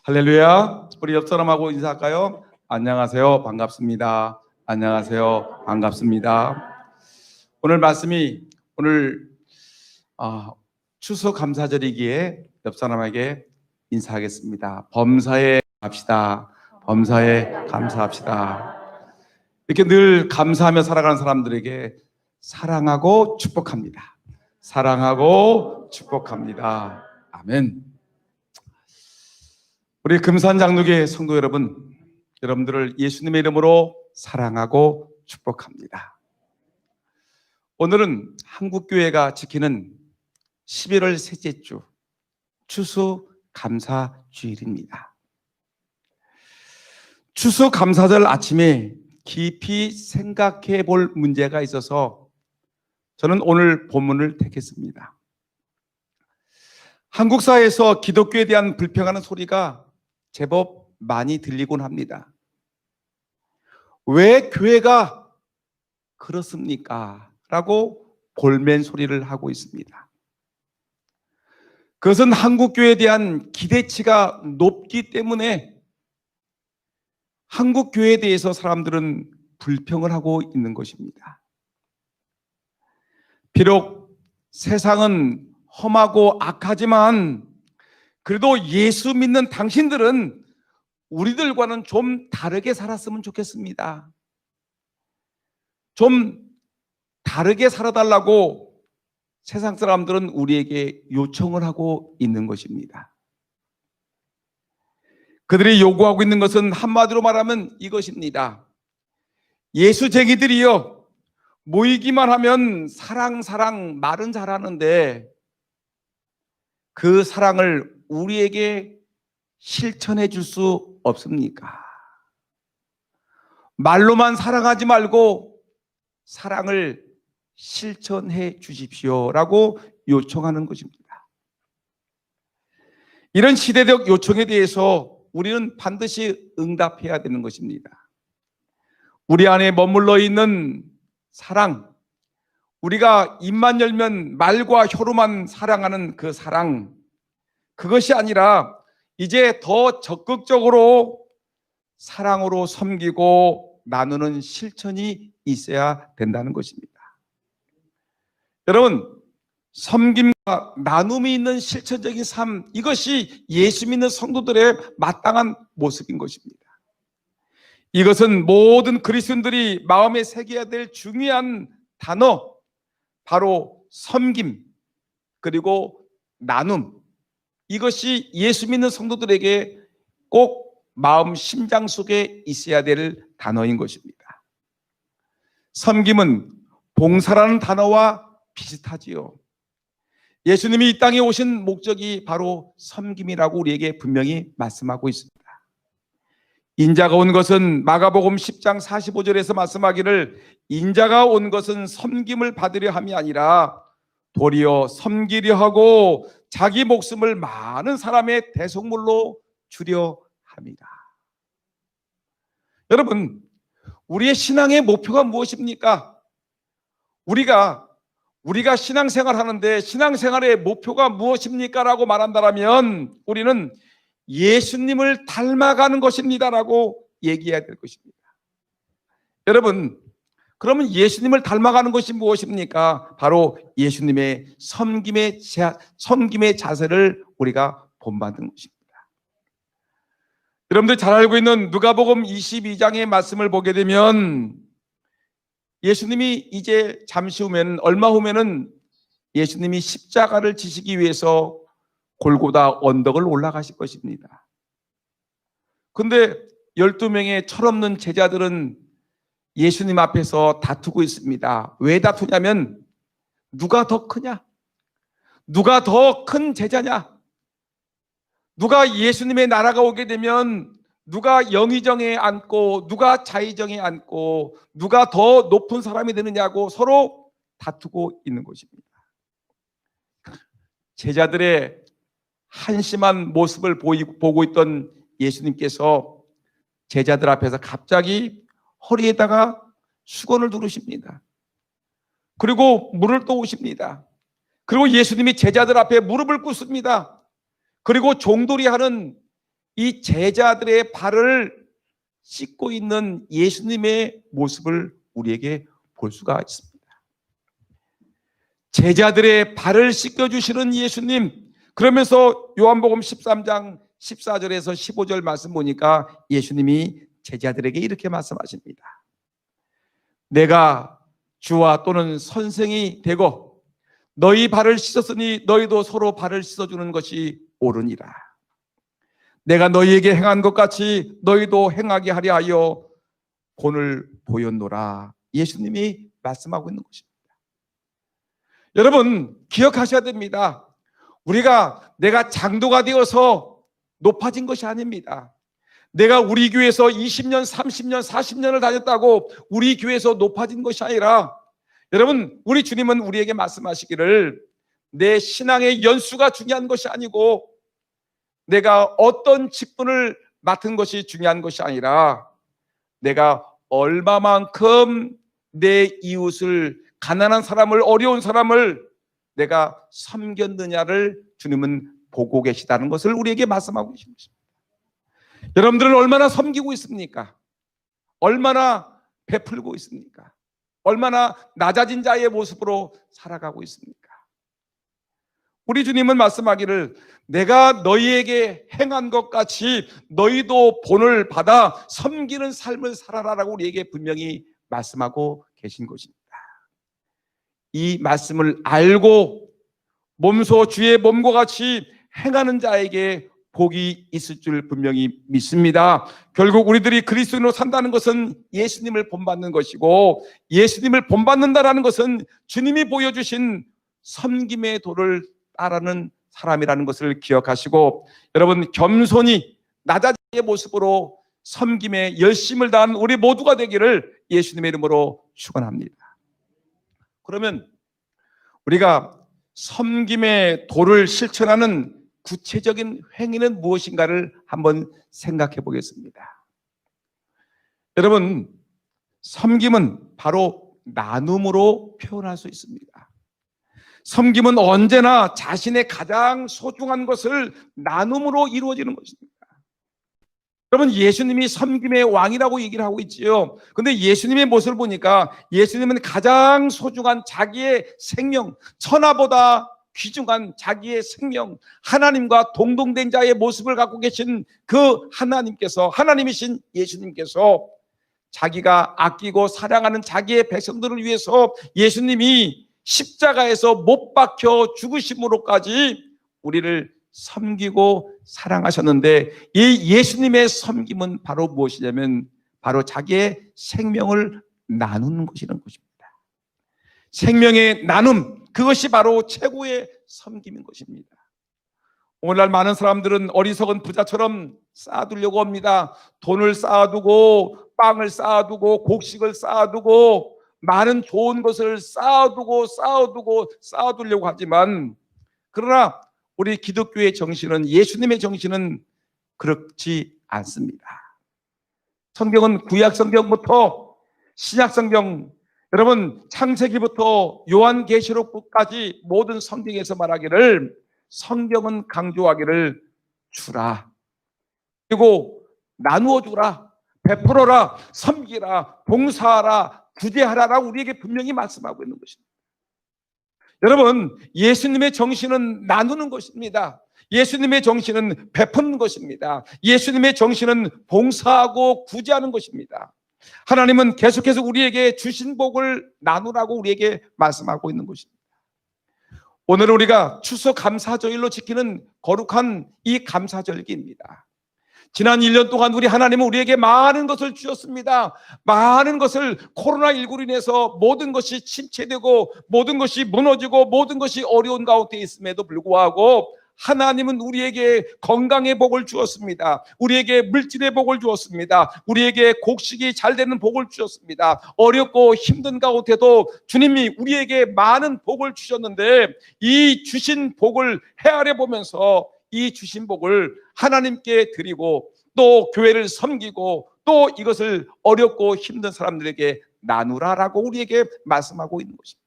할렐루야. 우리 옆 사람하고 인사할까요? 안녕하세요. 반갑습니다. 안녕하세요. 반갑습니다. 오늘 말씀이 추수감사절이기에 옆 사람에게 인사하겠습니다. 범사에 합시다. 범사에 감사합시다. 이렇게 늘 감사하며 살아가는 사람들에게 사랑하고 축복합니다. 사랑하고 축복합니다. 아멘. 우리 금산장로교회 성도 여러분, 여러분들을 예수님의 이름으로 사랑하고 축복합니다. 오늘은 한국교회가 지키는 11월 셋째 주 추수감사주일입니다. 추수감사절 아침에 깊이 생각해 볼 문제가 있어서 저는 오늘 본문을 택했습니다. 한국 사회에서 기독교에 대한 불평하는 소리가 제법 많이 들리곤 합니다. 왜 교회가 그렇습니까? 라고 볼멘 소리를 하고 있습니다. 그것은 한국교회에 대한 기대치가 높기 때문에 한국교회에 대해서 사람들은 불평을 하고 있는 것입니다. 비록 세상은 험하고 악하지만 그래도 예수 믿는 당신들은 우리들과는 좀 다르게 살았으면 좋겠습니다. 좀 다르게 살아달라고 세상 사람들은 우리에게 요청을 하고 있는 것입니다. 그들이 요구하고 있는 것은 한마디로 말하면 이것입니다. 예수쟁이들이요, 모이기만 하면 사랑 말은 잘하는데 그 사랑을 우리에게 실천해 줄 수 없습니까? 말로만 사랑하지 말고 사랑을 실천해 주십시오라고 요청하는 것입니다. 이런 시대적 요청에 대해서 우리는 반드시 응답해야 되는 것입니다. 우리 안에 머물러 있는 사랑, 우리가 입만 열면 말과 혀로만 사랑하는 그 사랑, 그것이 아니라 이제 더 적극적으로 사랑으로 섬기고 나누는 실천이 있어야 된다는 것입니다. 여러분, 섬김과 나눔이 있는 실천적인 삶, 이것이 예수 믿는 성도들의 마땅한 모습인 것입니다. 이것은 모든 그리스도인들이 마음에 새겨야 될 중요한 단어, 바로 섬김 그리고 나눔, 이것이 예수 믿는 성도들에게 꼭 마음 심장 속에 있어야 될 단어인 것입니다. 섬김은 봉사라는 단어와 비슷하지요. 예수님이 이 땅에 오신 목적이 바로 섬김이라고 우리에게 분명히 말씀하고 있습니다. 인자가 온 것은 마가복음 10장 45절에서 말씀하기를 인자가 온 것은 섬김을 받으려 함이 아니라 도리어 섬기려 하고 자기 목숨을 많은 사람의 대속물로 주려 합니다. 여러분, 우리의 신앙의 목표가 무엇입니까? 우리가 신앙생활 하는데 신앙생활의 목표가 무엇입니까? 라고 말한다면 우리는 예수님을 닮아가는 것입니다라고 얘기해야 될 것입니다. 여러분, 그러면 예수님을 닮아가는 것이 무엇입니까? 바로 예수님의 섬김의 자세를 우리가 본받는 것입니다. 여러분들 잘 알고 있는 누가복음 22장의 말씀을 보게 되면 예수님이 이제 잠시 후면, 얼마 후면은 예수님이 십자가를 지시기 위해서 골고다 언덕을 올라가실 것입니다. 그런데 12명의 철없는 제자들은 예수님 앞에서 다투고 있습니다. 왜 다투냐면 누가 더 크냐? 누가 더 큰 제자냐? 누가 예수님의 나라가 오게 되면 누가 영의정에 앉고 누가 자의정에 앉고 누가 더 높은 사람이 되느냐고 서로 다투고 있는 것입니다. 제자들의 한심한 모습을 보고 있던 예수님께서 제자들 앞에서 갑자기 허리에다가 수건을 두르십니다. 그리고 물을 떠오십니다. 그리고 예수님이 제자들 앞에 무릎을 꿇습니다. 그리고 종돌이하는 이 제자들의 발을 씻고 있는 예수님의 모습을 우리에게 볼 수가 있습니다. 제자들의 발을 씻겨주시는 예수님, 그러면서 요한복음 13장 14절에서 15절 말씀 보니까 예수님이 제자들에게 이렇게 말씀하십니다. 내가 주와 또는 선생이 되고 너희 발을 씻었으니 너희도 서로 발을 씻어주는 것이 옳으니라. 내가 너희에게 행한 것 같이 너희도 행하게 하려 하여 본을 보였노라. 예수님이 말씀하고 있는 것입니다. 여러분 기억하셔야 됩니다. 내가 장로가 되어서 높아진 것이 아닙니다. 내가 우리 교회에서 20년, 30년, 40년을 다녔다고 우리 교회에서 높아진 것이 아니라, 여러분 우리 주님은 우리에게 말씀하시기를 내 신앙의 연수가 중요한 것이 아니고 내가 어떤 직분을 맡은 것이 중요한 것이 아니라 내가 얼마만큼 내 이웃을, 가난한 사람을, 어려운 사람을 내가 섬겼느냐를 주님은 보고 계시다는 것을 우리에게 말씀하고 계신 것입니다. 여러분들은 얼마나 섬기고 있습니까? 얼마나 베풀고 있습니까? 얼마나 낮아진 자의 모습으로 살아가고 있습니까? 우리 주님은 말씀하기를 내가 너희에게 행한 것 같이 너희도 본을 받아 섬기는 삶을 살아라라고 우리에게 분명히 말씀하고 계신 것입니다. 이 말씀을 알고 몸소 주의 몸과 같이 행하는 자에게 복이 있을 줄 분명히 믿습니다. 결국 우리들이 그리스도인으로 산다는 것은 예수님을 본받는 것이고, 예수님을 본받는다라는 것은 주님이 보여주신 섬김의 도를 따르는 사람이라는 것을 기억하시고, 여러분 겸손히 낮아지의 모습으로 섬김에 열심을 다한 우리 모두가 되기를 예수님의 이름으로 축원합니다. 그러면 우리가 섬김의 도를 실천하는 구체적인 행위는 무엇인가를 한번 생각해 보겠습니다. 여러분, 섬김은 바로 나눔으로 표현할 수 있습니다. 섬김은 언제나 자신의 가장 소중한 것을 나눔으로 이루어지는 것입니다. 여러분, 예수님이 섬김의 왕이라고 얘기를 하고 있지요. 근데 예수님의 모습을 보니까 예수님은 가장 소중한 자기의 생명, 천하보다 귀중한 자기의 생명, 하나님과 동등된 자의 모습을 갖고 계신 그 하나님이신 예수님께서 자기가 아끼고 사랑하는 자기의 백성들을 위해서 예수님이 십자가에서 못 박혀 죽으심으로까지 우리를 섬기고 사랑하셨는데, 이 예수님의 섬김은 바로 무엇이냐면 바로 자기의 생명을 나누는 것이라는 것입니다. 생명의 나눔, 그것이 바로 최고의 섬김인 것입니다. 오늘날 많은 사람들은 어리석은 부자처럼 쌓아두려고 합니다. 돈을 쌓아두고 빵을 쌓아두고 곡식을 쌓아두고 많은 좋은 것을 쌓아두려고 하지만, 그러나 우리 기독교의 정신은, 예수님의 정신은 그렇지 않습니다. 성경은 구약 성경부터 신약 성경, 여러분 창세기부터 요한계시록까지 모든 성경에서 말하기를, 성경은 강조하기를 주라, 그리고 나누어 주라, 베풀어라, 섬기라, 봉사하라, 구제하라라고 우리에게 분명히 말씀하고 있는 것입니다. 여러분, 예수님의 정신은 나누는 것입니다. 예수님의 정신은 베푸는 것입니다. 예수님의 정신은 봉사하고 구제하는 것입니다. 하나님은 계속해서 우리에게 주신 복을 나누라고 우리에게 말씀하고 있는 것입니다. 오늘 우리가 추수감사절로 지키는 거룩한 이 감사절기입니다. 지난 1년 동안 우리 하나님은 우리에게 많은 것을 주셨습니다. 많은 것을, 코로나19로 인해서 모든 것이 침체되고 모든 것이 무너지고 모든 것이 어려운 가운데 있음에도 불구하고 하나님은 우리에게 건강의 복을 주었습니다. 우리에게 물질의 복을 주었습니다. 우리에게 곡식이 잘 되는 복을 주셨습니다. 어렵고 힘든 가운데도 주님이 우리에게 많은 복을 주셨는데, 이 주신 복을 헤아려 보면서 이 주신 복을 하나님께 드리고 또 교회를 섬기고 또 이것을 어렵고 힘든 사람들에게 나누라라고 우리에게 말씀하고 있는 것입니다.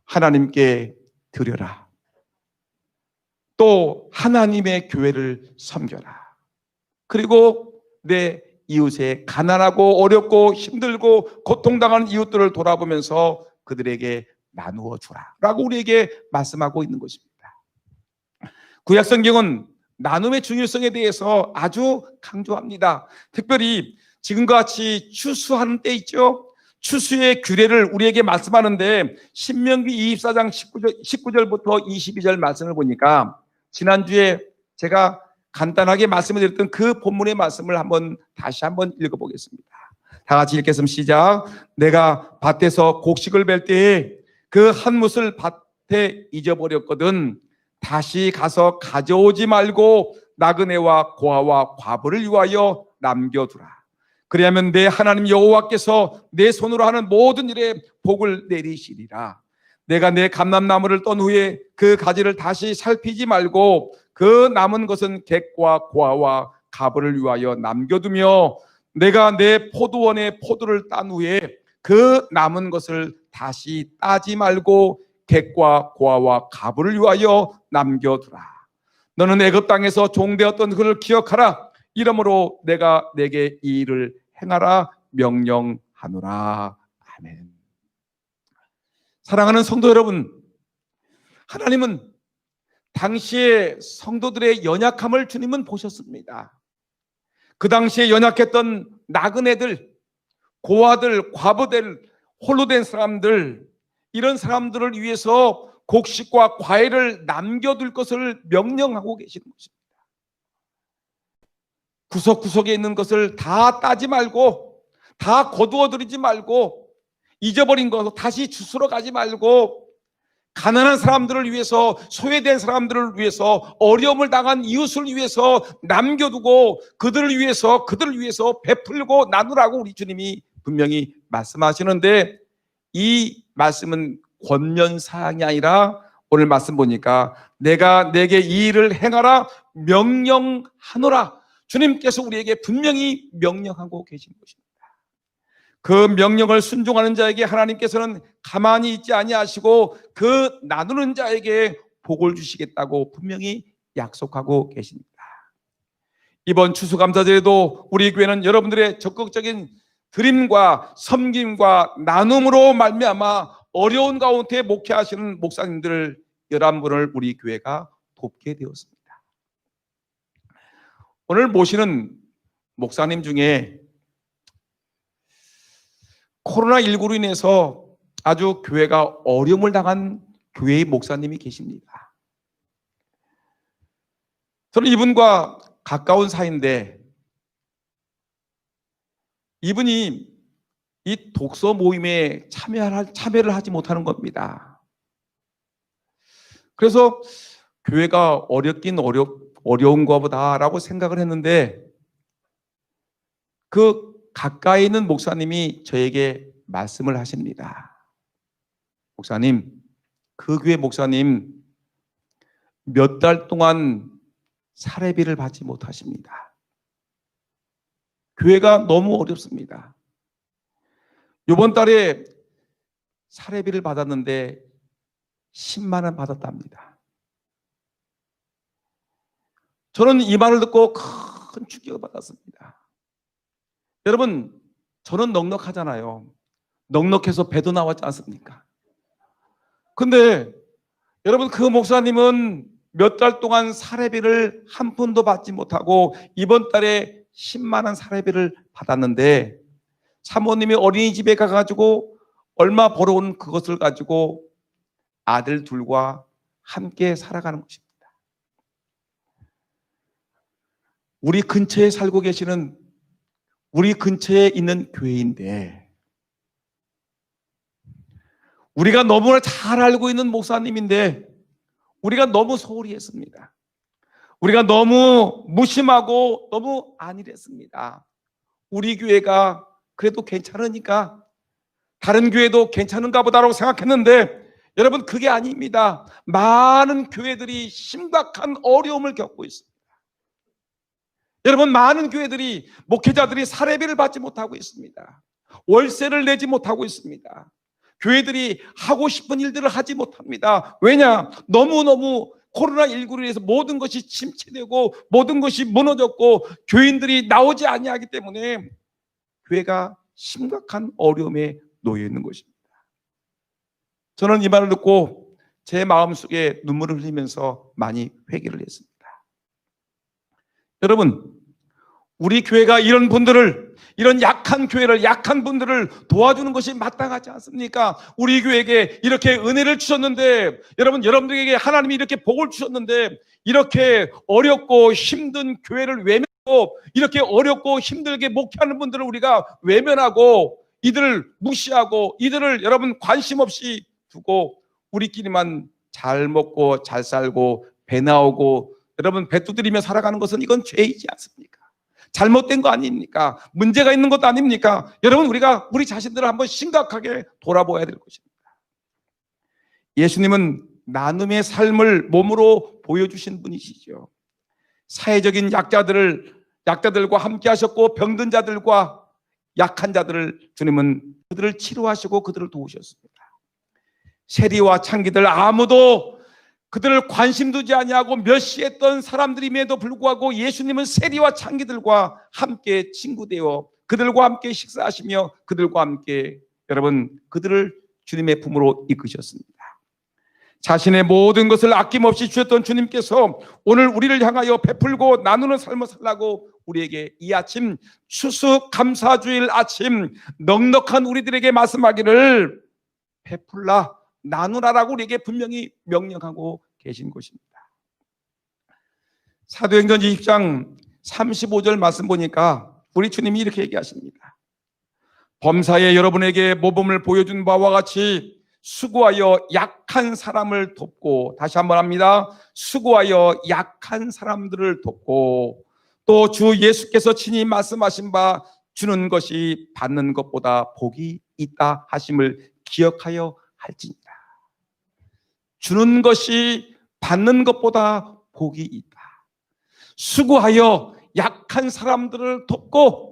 하나님께 드려라. 또 하나님의 교회를 섬겨라. 그리고 내 이웃의 가난하고 어렵고 힘들고 고통당하는 이웃들을 돌아보면서 그들에게 나누어 주라 라고 우리에게 말씀하고 있는 것입니다. 구약성경은 나눔의 중요성에 대해서 아주 강조합니다. 특별히 지금과 같이 추수하는 때 있죠. 추수의 규례를 우리에게 말씀하는데 신명기 24장 19절부터 22절 말씀을 보니까 지난주에 제가 간단하게 말씀을 드렸던 그 본문의 말씀을 다시 한번 읽어보겠습니다. 다 같이 읽겠습니다. 시작. 내가 밭에서 곡식을 벨 때에 그 한 뭇을 밭에 잊어버렸거든. 다시 가서 가져오지 말고 나그네와 고아와 과부를 위하여 남겨두라. 그리하면 내 하나님 여호와께서 내 손으로 하는 모든 일에 복을 내리시리라. 내가 내 감람나무를 떤 후에 그 가지를 다시 살피지 말고 그 남은 것은 객과 고아와 가부를 위하여 남겨두며 내가 내 포도원의 포도를 딴 후에 그 남은 것을 다시 따지 말고 객과 고아와 가부를 위하여 남겨두라. 너는 애굽 땅에서 종되었던 그를 기억하라. 이러므로 내가 내게 이 일을 행하라 명령하노라. 아멘. 사랑하는 성도 여러분, 하나님은 당시에 성도들의 연약함을 주님은 보셨습니다. 그 당시에 연약했던 나그네들, 고아들, 과부들, 홀로 된 사람들, 이런 사람들을 위해서 곡식과 과일을 남겨둘 것을 명령하고 계시는 것입니다. 구석구석에 있는 것을 다 따지 말고, 다 거두어들이지 말고, 잊어버린 것을 다시 주스러 가지 말고, 가난한 사람들을 위해서, 소외된 사람들을 위해서, 어려움을 당한 이웃을 위해서 남겨두고 그들을 위해서 베풀고 나누라고 우리 주님이 분명히 말씀하시는데, 이 말씀은 권면사항이 아니라 오늘 말씀 보니까 내가 내게 이 일을 행하라 명령하노라. 주님께서 우리에게 분명히 명령하고 계신 것입니다. 그 명령을 순종하는 자에게 하나님께서는 가만히 있지 아니하시고 그 나누는 자에게 복을 주시겠다고 분명히 약속하고 계십니다. 이번 추수감사절에도 우리 교회는 여러분들의 적극적인 드림과 섬김과 나눔으로 말미암아 어려운 가운데 목회하시는 목사님들 11분을 우리 교회가 돕게 되었습니다. 오늘 모시는 목사님 중에 코로나19로 인해서 아주 교회가 어려움을 당한 교회의 목사님이 계십니다. 저는 이분과 가까운 사이인데 이분이 이 독서 모임에 참여를 하지 못하는 겁니다. 그래서 교회가 어렵긴 어려운가 보다라고 생각을 했는데 그 가까이 있는 목사님이 저에게 말씀을 하십니다. 목사님, 그 교회 목사님 몇 달 동안 사례비를 받지 못하십니다. 교회가 너무 어렵습니다. 이번 달에 사례비를 받았는데 10만 원 받았답니다. 저는 이 말을 듣고 큰 충격을 받았습니다. 여러분, 저는 넉넉하잖아요. 넉넉해서 배도 나왔지 않습니까? 근데 여러분, 그 목사님은 몇 달 동안 사례비를 한 푼도 받지 못하고 이번 달에 10만 원 사례비를 받았는데 사모님이 어린이집에 가가지고 얼마 벌어온 그것을 가지고 아들 둘과 함께 살아가는 것입니다. 우리 근처에 살고 계시는 우리 근처에 있는 교회인데 우리가 너무나 잘 알고 있는 목사님인데 우리가 너무 소홀히 했습니다. 우리가 너무 무심하고 너무 안일했습니다. 우리 교회가 그래도 괜찮으니까 다른 교회도 괜찮은가 보다라고 생각했는데 여러분, 그게 아닙니다. 많은 교회들이 심각한 어려움을 겪고 있습니다. 여러분, 많은 교회들이 목회자들이 사례비를 받지 못하고 있습니다. 월세를 내지 못하고 있습니다. 교회들이 하고 싶은 일들을 하지 못합니다. 왜냐? 너무너무 코로나19로 인해서 모든 것이 침체되고 모든 것이 무너졌고 교인들이 나오지 아니하기 때문에 교회가 심각한 어려움에 놓여 있는 것입니다. 저는 이 말을 듣고 제 마음속에 눈물을 흘리면서 많이 회개를 했습니다. 여러분, 우리 교회가 이런 분들을, 이런 약한 교회를, 약한 분들을 도와주는 것이 마땅하지 않습니까? 우리 교회에게 이렇게 은혜를 주셨는데, 여러분들에게 하나님이 이렇게 복을 주셨는데, 이렇게 어렵고 힘든 교회를 외면하고, 이렇게 어렵고 힘들게 목회하는 분들을 우리가 외면하고, 이들을 무시하고, 이들을 여러분 관심 없이 두고, 우리끼리만 잘 먹고 잘 살고 배 나오고 여러분 배 두드리며 살아가는 것은 이건 죄이지 않습니까? 잘못된 거 아닙니까? 문제가 있는 것도 아닙니까? 여러분, 우리가 우리 자신들을 한번 심각하게 돌아보아야 될 것입니다. 예수님은 나눔의 삶을 몸으로 보여주신 분이시죠. 사회적인 약자들과 함께 하셨고, 병든 자들과 약한 자들을 주님은 그들을 치료하시고 그들을 도우셨습니다. 세리와 창기들 아무도 그들을 관심 두지 아니하고 멸시했던 사람들임에도 불구하고 예수님은 세리와 창기들과 함께 친구되어 그들과 함께 식사하시며 그들과 함께 여러분 그들을 주님의 품으로 이끄셨습니다. 자신의 모든 것을 아낌없이 주셨던 주님께서 오늘 우리를 향하여 베풀고 나누는 삶을 살라고 우리에게 이 아침 추수감사주일 아침 넉넉한 우리들에게 말씀하기를 베풀라 나누라라고 우리에게 분명히 명령하고 계신 것입니다. 사도행전 20장 35절 말씀 보니까 우리 주님이 이렇게 얘기하십니다. 범사에 여러분에게 모범을 보여준 바와 같이 수고하여 약한 사람을 돕고, 다시 한번 합니다. 수고하여 약한 사람들을 돕고, 또 주 예수께서 친히 말씀하신 바 주는 것이 받는 것보다 복이 있다 하심을 기억하여 할지니라. 주는 것이 받는 것보다 복이 있다. 수고하여 약한 사람들을 돕고,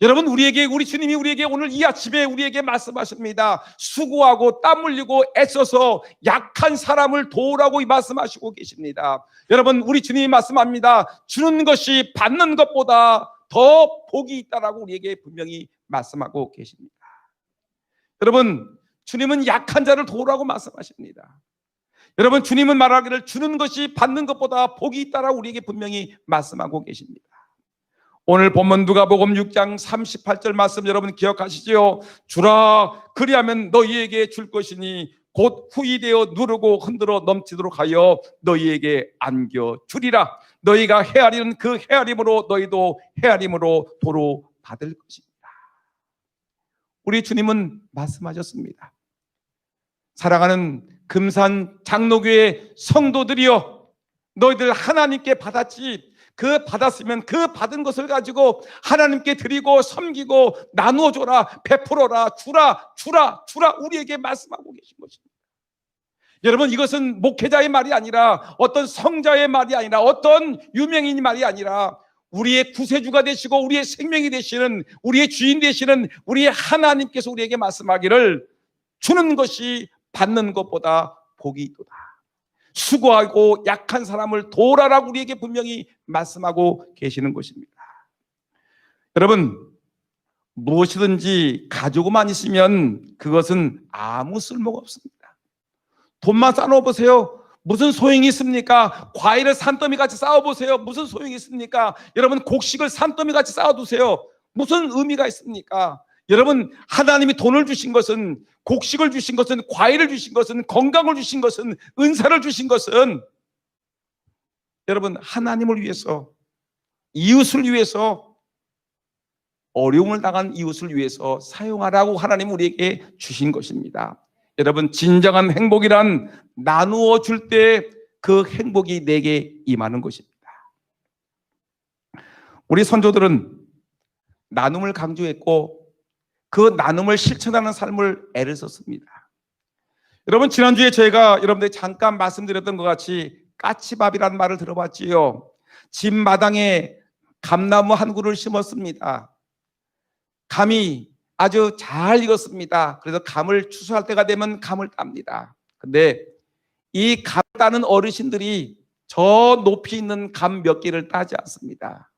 여러분 우리 주님이 우리에게 오늘 이 아침에 우리에게 말씀하십니다. 수고하고 땀 흘리고 애써서 약한 사람을 도우라고 말씀하시고 계십니다. 여러분 우리 주님이 말씀합니다. 주는 것이 받는 것보다 더 복이 있다라고 우리에게 분명히 말씀하고 계십니다. 여러분 주님은 약한 자를 도우라고 말씀하십니다. 여러분 주님은 말하기를 주는 것이 받는 것보다 복이 있다라고 우리에게 분명히 말씀하고 계십니다. 오늘 본문 누가복음 6장 38절 말씀 여러분 기억하시죠? 주라 그리하면 너희에게 줄 것이니 곧 후이되어 누르고 흔들어 넘치도록 하여 너희에게 안겨주리라. 너희가 헤아리는 그 헤아림으로 너희도 헤아림으로 도로 받을 것입니다. 우리 주님은 말씀하셨습니다. 사랑하는 금산 장로교회 성도들이여, 너희들 하나님께 받았지, 그 받았으면 그 받은 것을 가지고 하나님께 드리고 섬기고 나누어 줘라, 베풀어라, 주라 우리에게 말씀하고 계신 것입니다. 여러분 이것은 목회자의 말이 아니라 어떤 성자의 말이 아니라 어떤 유명인의 말이 아니라 우리의 구세주가 되시고 우리의 생명이 되시는 우리의 주인 되시는 우리의 하나님께서 우리에게 말씀하기를 주는 것이 받는 것보다 복이 있도다. 수고하고 약한 사람을 도우라라고 우리에게 분명히 말씀하고 계시는 것입니다. 여러분 무엇이든지 가지고만 있으면 그것은 아무 쓸모가 없습니다. 돈만 쌓아놓으세요. 무슨 소용이 있습니까? 과일을 산더미같이 쌓아보세요. 무슨 소용이 있습니까? 여러분 곡식을 산더미같이 쌓아두세요. 무슨 의미가 있습니까? 여러분 하나님이 돈을 주신 것은, 곡식을 주신 것은, 과일을 주신 것은, 건강을 주신 것은, 은사를 주신 것은 여러분 하나님을 위해서, 이웃을 위해서, 어려움을 당한 이웃을 위해서 사용하라고 하나님 우리에게 주신 것입니다. 여러분 진정한 행복이란 나누어 줄 때 그 행복이 내게 임하는 것입니다. 우리 선조들은 나눔을 강조했고 그 나눔을 실천하는 삶을 애를 썼습니다. 여러분 지난주에 제가 여러분들 잠깐 말씀드렸던 것 같이 까치밥이라는 말을 들어봤지요. 집 마당에 감나무 한 그루를 심었습니다. 감이 아주 잘 익었습니다. 그래서 감을 추수할 때가 되면 감을 땁니다. 근데 이 감 따는 어르신들이 저 높이 있는 감 몇 개를 따지 않습니다.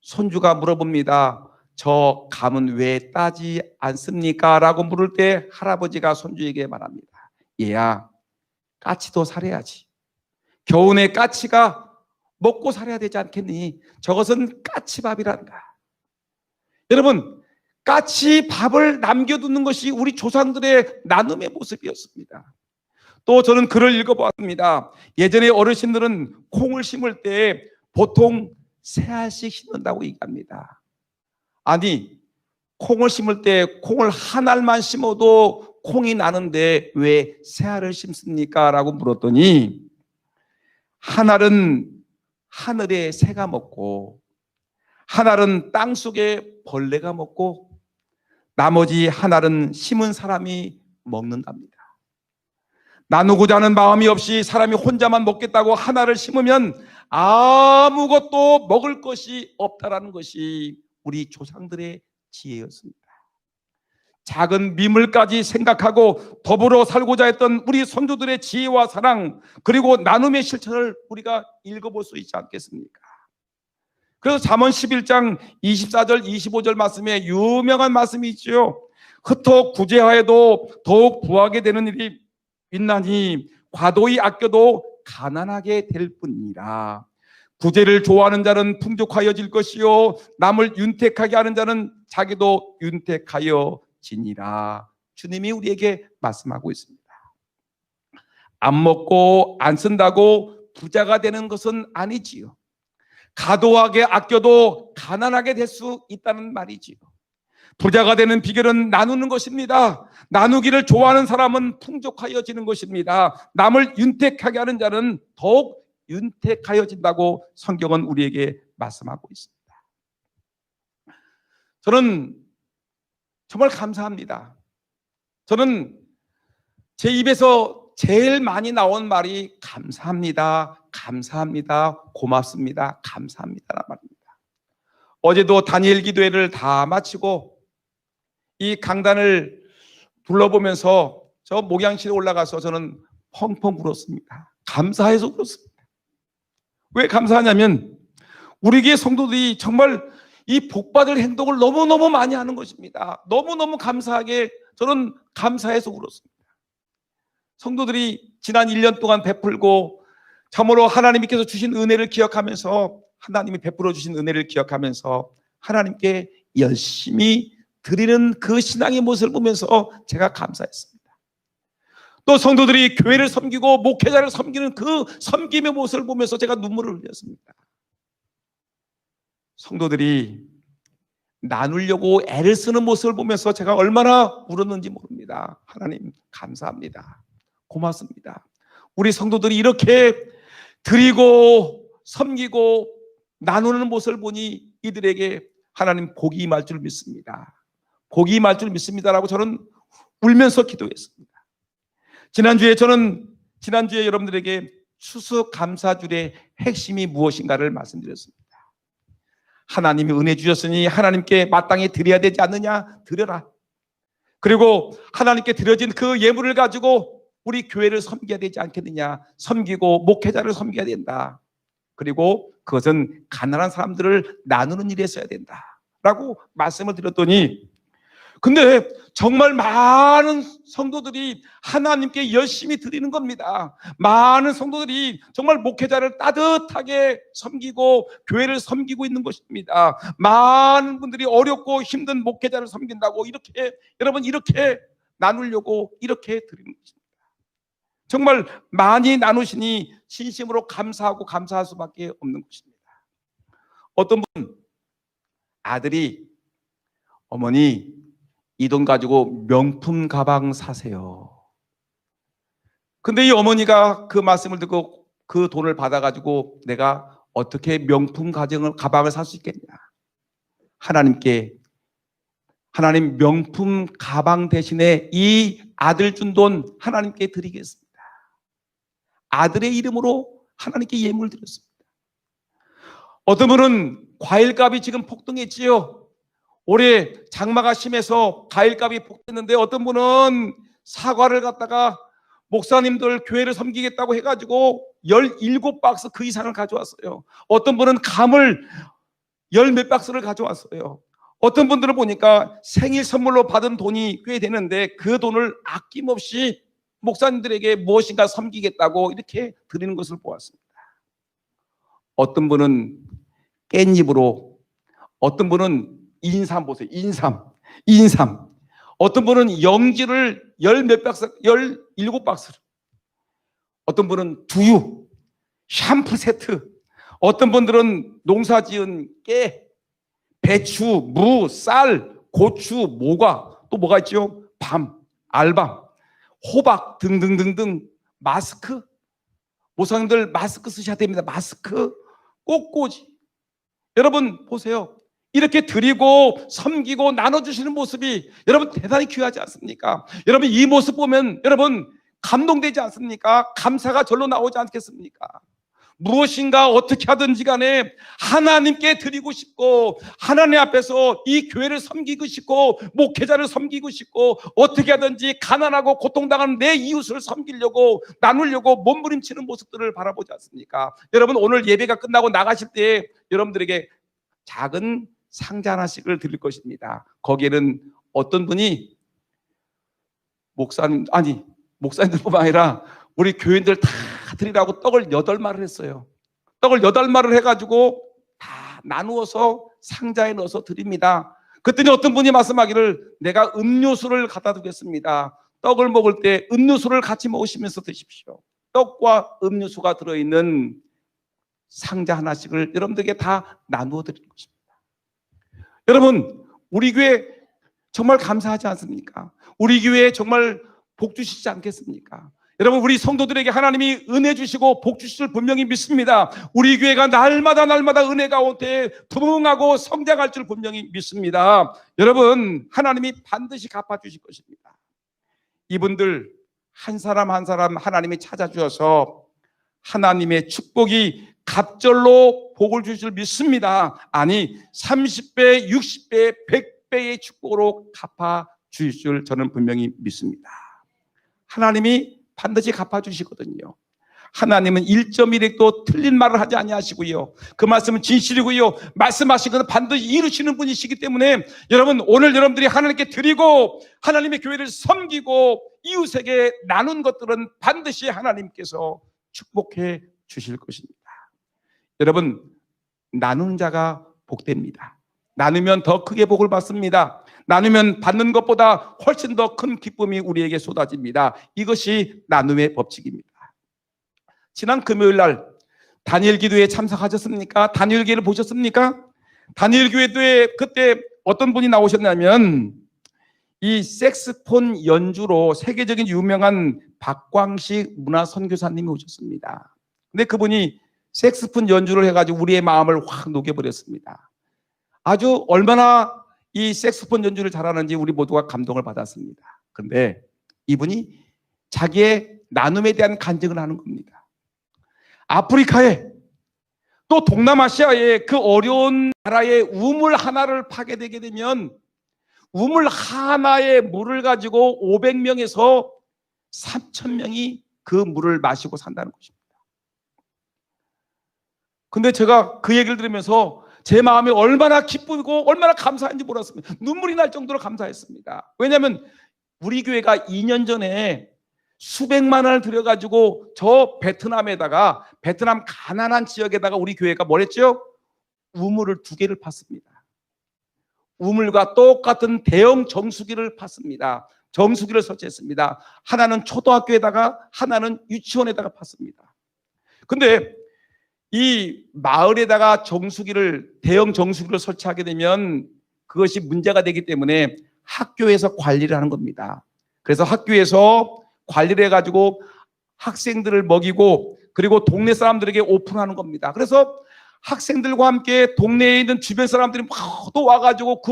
손주가 물어봅니다. 저 감은 왜 따지 않습니까? 라고 물을 때 할아버지가 손주에게 말합니다. 얘야, 까치도 살아야지. 겨우내 까치가 먹고 살아야 되지 않겠니? 저것은 까치밥이란다. 여러분, 까치밥을 남겨두는 것이 우리 조상들의 나눔의 모습이었습니다. 또 저는 글을 읽어보았습니다. 예전에 어르신들은 콩을 심을 때 보통 세 알씩 심는다고 얘기합니다. 아니, 콩을 심을 때 콩을 한 알만 심어도 콩이 나는데 왜 세 알을 심습니까? 라고 물었더니 한 알은 하늘에 새가 먹고 한 알은 땅속에 벌레가 먹고 나머지 한 알은 심은 사람이 먹는답니다. 나누고자 하는 마음이 없이 사람이 혼자만 먹겠다고 하나를 심으면 아무것도 먹을 것이 없다라는 것이 우리 조상들의 지혜였습니다. 작은 미물까지 생각하고 더불어 살고자 했던 우리 선조들의 지혜와 사랑, 그리고 나눔의 실천을 우리가 읽어볼 수 있지 않겠습니까? 그래서 잠언 11장 24절 25절 말씀에 유명한 말씀이 있죠. 흩어 구제하여도 더욱 부하게 되는 일이 있나니 과도히 아껴도 가난하게 될 뿐이라. 구제를 좋아하는 자는 풍족하여질 것이요 남을 윤택하게 하는 자는 자기도 윤택하여지니라. 주님이 우리에게 말씀하고 있습니다. 안 먹고 안 쓴다고 부자가 되는 것은 아니지요. 과도하게 아껴도 가난하게 될 수 있다는 말이지요. 부자가 되는 비결은 나누는 것입니다. 나누기를 좋아하는 사람은 풍족하여지는 것입니다. 남을 윤택하게 하는 자는 더욱 윤택하여진다고 성경은 우리에게 말씀하고 있습니다. 저는 정말 감사합니다. 저는 제 입에서 제일 많이 나온 말이 감사합니다, 감사합니다, 고맙습니다, 감사합니다라는 말입니다. 어제도 다니엘 기도회를 다 마치고 이 강단을 둘러보면서 저 목양실에 올라가서 저는 펑펑 울었습니다. 감사해서 울었습니다. 왜 감사하냐면 우리 교회 성도들이 정말 이 복받을 행동을 너무너무 많이 하는 것입니다. 너무너무 감사하게 저는 감사해서 울었습니다. 성도들이 지난 1년 동안 베풀고 참으로 하나님께서 주신 은혜를 기억하면서, 하나님이 베풀어 주신 은혜를 기억하면서 하나님께 열심히 드리는 그 신앙의 모습을 보면서 제가 감사했습니다. 또 성도들이 교회를 섬기고 목회자를 섬기는 그 섬김의 모습을 보면서 제가 눈물을 흘렸습니다. 성도들이 나누려고 애를 쓰는 모습을 보면서 제가 얼마나 울었는지 모릅니다. 하나님 감사합니다. 고맙습니다. 우리 성도들이 이렇게 드리고 섬기고 나누는 모습을 보니 이들에게 하나님 복이 임할 줄 믿습니다. 복이 임할 줄 믿습니다라고 저는 울면서 기도했습니다. 지난주에 여러분들에게 추수감사줄의 핵심이 무엇인가를 말씀드렸습니다. 하나님이 은혜 주셨으니 하나님께 마땅히 드려야 되지 않느냐? 드려라. 그리고 하나님께 드려진 그 예물을 가지고 우리 교회를 섬겨야 되지 않겠느냐? 섬기고 목회자를 섬겨야 된다. 그리고 그것은 가난한 사람들을 나누는 일에 써야 된다 라고 말씀을 드렸더니, 근데 정말 많은 성도들이 하나님께 열심히 드리는 겁니다. 많은 성도들이 정말 목회자를 따뜻하게 섬기고 교회를 섬기고 있는 것입니다. 많은 분들이 어렵고 힘든 목회자를 섬긴다고 여러분 이렇게 나누려고 이렇게 드리는 것입니다. 정말 많이 나누시니 진심으로 감사하고 감사할 수밖에 없는 것입니다. 어떤 분 아들이 어머니 이 돈 가지고 명품 가방 사세요. 근데 이 어머니가 그 말씀을 듣고 그 돈을 받아가지고 내가 어떻게 명품 가방을 살 수 있겠냐? 하나님 명품 가방 대신에 이 아들 준 돈 하나님께 드리겠습니다. 아들의 이름으로 하나님께 예물을 드렸습니다. 어떤 분은 과일값이 지금 폭등했지요. 올해 장마가 심해서 과일값이 폭등했는데 어떤 분은 사과를 갖다가 목사님들 교회를 섬기겠다고 해가지고 17박스 그 이상을 가져왔어요. 어떤 분은 감을 10몇 박스를 가져왔어요. 어떤 분들은 보니까 생일 선물로 받은 돈이 꽤 되는데 그 돈을 아낌없이 목사님들에게 무엇인가 섬기겠다고 이렇게 드리는 것을 보았습니다. 어떤 분은 깻잎으로, 어떤 분은 인삼 보세요. 인삼. 어떤 분은 영지를 10몇 박스, 17박스를. 어떤 분은 두유, 샴푸 세트. 어떤 분들은 농사 지은 깨, 배추, 무, 쌀, 고추, 모과, 또 뭐가 있죠? 밤, 알밤, 호박 등등등등. 마스크, 모성님들 마스크 쓰셔야 됩니다. 마스크, 꽃꽂이. 여러분 보세요. 이렇게 드리고 섬기고 나눠주시는 모습이 여러분 대단히 귀하지 않습니까? 여러분 이 모습 보면 여러분 감동되지 않습니까? 감사가 절로 나오지 않겠습니까? 무엇인가 어떻게 하든지 간에 하나님께 드리고 싶고 하나님 앞에서 이 교회를 섬기고 싶고 목회자를 섬기고 싶고 어떻게 하든지 가난하고 고통당하는 내 이웃을 섬기려고 나누려고 몸부림치는 모습들을 바라보지 않습니까? 여러분 오늘 예배가 끝나고 나가실 때 여러분들에게 작은 상자 하나씩을 드릴 것입니다. 거기에는 어떤 분이 목사님들뿐만 아니라 우리 교인들 다 드리라고 떡을 8마리를 했어요. 떡을 8마리를 해가지고 다 나누어서 상자에 넣어서 드립니다. 그랬더니 어떤 분이 말씀하기를 내가 음료수를 갖다 두겠습니다. 떡을 먹을 때 음료수를 같이 먹으시면서 드십시오. 떡과 음료수가 들어있는 상자 하나씩을 여러분들에게 다 나누어 드리는 것입니다. 여러분 우리 교회 정말 감사하지 않습니까? 우리 교회에 정말 복 주시지 않겠습니까? 여러분 우리 성도들에게 하나님이 은혜 주시고 복 주실 분명히 믿습니다. 우리 교회가 날마다 은혜 가운데 부흥하고 성장할 줄 분명히 믿습니다. 여러분 하나님이 반드시 갚아주실 것입니다. 이분들 한 사람 한 사람 하나님이 찾아주셔서 하나님의 축복이 갑절로 복을 주실 줄 믿습니다. 아니 30배, 60배, 100배의 축복으로 갚아주실 줄 저는 분명히 믿습니다. 하나님이 반드시 갚아주시거든요. 하나님은 1.1핵도 틀린 말을 하지 아니하시고요. 그 말씀은 진실이고요. 말씀하신 것은 반드시 이루시는 분이시기 때문에 여러분 오늘 여러분들이 하나님께 드리고 하나님의 교회를 섬기고 이웃에게 나눈 것들은 반드시 하나님께서 축복해 주실 것입니다. 여러분 나누는 자가 복됩니다. 나누면 더 크게 복을 받습니다. 나누면 받는 것보다 훨씬 더 큰 기쁨이 우리에게 쏟아집니다. 이것이 나눔의 법칙입니다. 지난 금요일 날 다니엘 기도회에 참석하셨습니까? 다니엘 기도회를 보셨습니까? 다니엘 기도회에 그때 어떤 분이 나오셨냐면 이 색스폰 연주로 세계적인 유명한 박광식 문화선교사님이 오셨습니다. 근데 그분이 색스폰 연주를 해가지고 우리의 마음을 확 녹여버렸습니다. 아주 얼마나 이 색스폰 연주를 잘하는지 우리 모두가 감동을 받았습니다. 그런데 이분이 자기의 나눔에 대한 간증을 하는 겁니다. 아프리카에 또 동남아시아의 그 어려운 나라의 우물 하나를 파괴되게 되면 우물 하나의 물을 가지고 500명에서 3,000명이 그 물을 마시고 산다는 것입니다. 근데 제가 그 얘기를 들으면서 제 마음이 얼마나 기쁘고 얼마나 감사한지 몰랐습니다. 눈물이 날 정도로 감사했습니다. 왜냐하면 우리 교회가 2년 전에 수백만 원을 들여가지고 저 베트남에다가 베트남 가난한 지역에다가 우리 교회가 뭘 했죠? 우물을 2개를 팠습니다. 우물과 똑같은 대형 정수기를 팠습니다. 정수기를 설치했습니다. 하나는 초등학교에다가 하나는 유치원에다가 팠습니다. 근데 이 마을에다가 대형 정수기를 설치하게 되면 그것이 문제가 되기 때문에 학교에서 관리를 하는 겁니다. 그래서 학교에서 관리를 해가지고 학생들을 먹이고 그리고 동네 사람들에게 오픈하는 겁니다. 그래서 학생들과 함께 동네에 있는 주변 사람들이 또 와가지고 그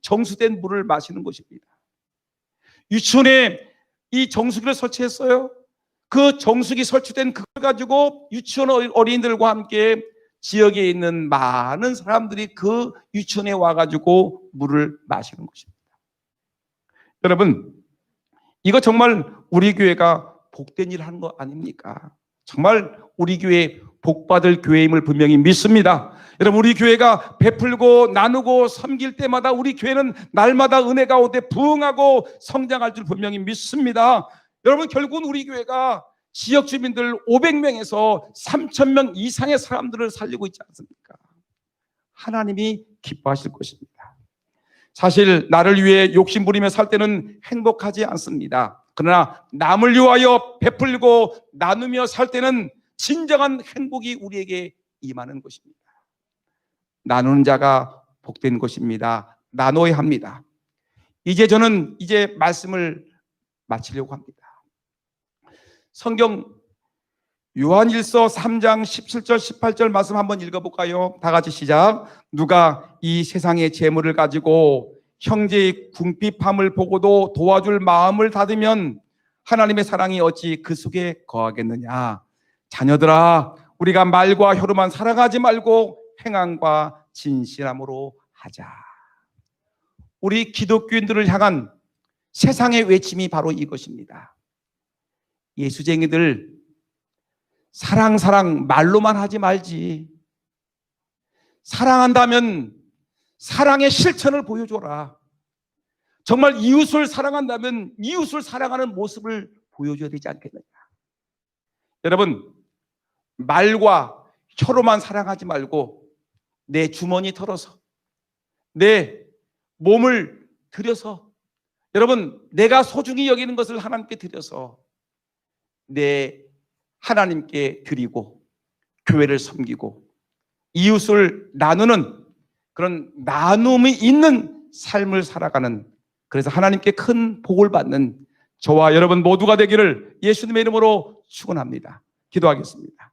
정수된 물을 마시는 것입니다. 유치원에 이 정수기를 설치했어요. 그 정수기 설치된 그걸 가지고 유치원 어린이들과 함께 지역에 있는 많은 사람들이 그 유치원에 와가지고 물을 마시는 것입니다. 여러분, 이거 정말 우리 교회가 복된 일 하는 거 아닙니까? 정말 우리 교회 복받을 교회임을 분명히 믿습니다. 여러분, 우리 교회가 베풀고 나누고 섬길 때마다 우리 교회는 날마다 은혜 가운데 부흥하고 성장할 줄 분명히 믿습니다. 여러분, 결국은 우리 교회가 지역 주민들 500명에서 3,000명 이상의 사람들을 살리고 있지 않습니까? 하나님이 기뻐하실 것입니다. 사실 나를 위해 욕심부리며 살 때는 행복하지 않습니다. 그러나 남을 위하여 베풀고 나누며 살 때는 진정한 행복이 우리에게 임하는 것입니다. 나누는 자가 복된 것입니다. 나눠야 합니다. 저는 말씀을 마치려고 합니다. 성경 요한일서 3장 17절 18절 말씀 한번 읽어볼까요? 다 같이 시작. 누가 이 세상의 재물을 가지고 형제의 궁핍함을 보고도 도와줄 마음을 닫으면 하나님의 사랑이 어찌 그 속에 거하겠느냐. 자녀들아, 우리가 말과 혀로만 사랑하지 말고 행함과 진실함으로 하자. 우리 기독교인들을 향한 세상의 외침이 바로 이것입니다. 예수쟁이들, 사랑 말로만 하지 말지. 사랑한다면 사랑의 실천을 보여줘라. 정말 이웃을 사랑한다면 이웃을 사랑하는 모습을 보여줘야 되지 않겠느냐. 여러분, 말과 혀로만 사랑하지 말고 내 주머니 털어서, 내 몸을 들여서, 여러분, 내가 소중히 여기는 것을 하나님께 드려서 내 하나님께 드리고 교회를 섬기고 이웃을 나누는 그런 나눔이 있는 삶을 살아가는, 그래서 하나님께 큰 복을 받는 저와 여러분 모두가 되기를 예수님의 이름으로 축원합니다. 기도하겠습니다.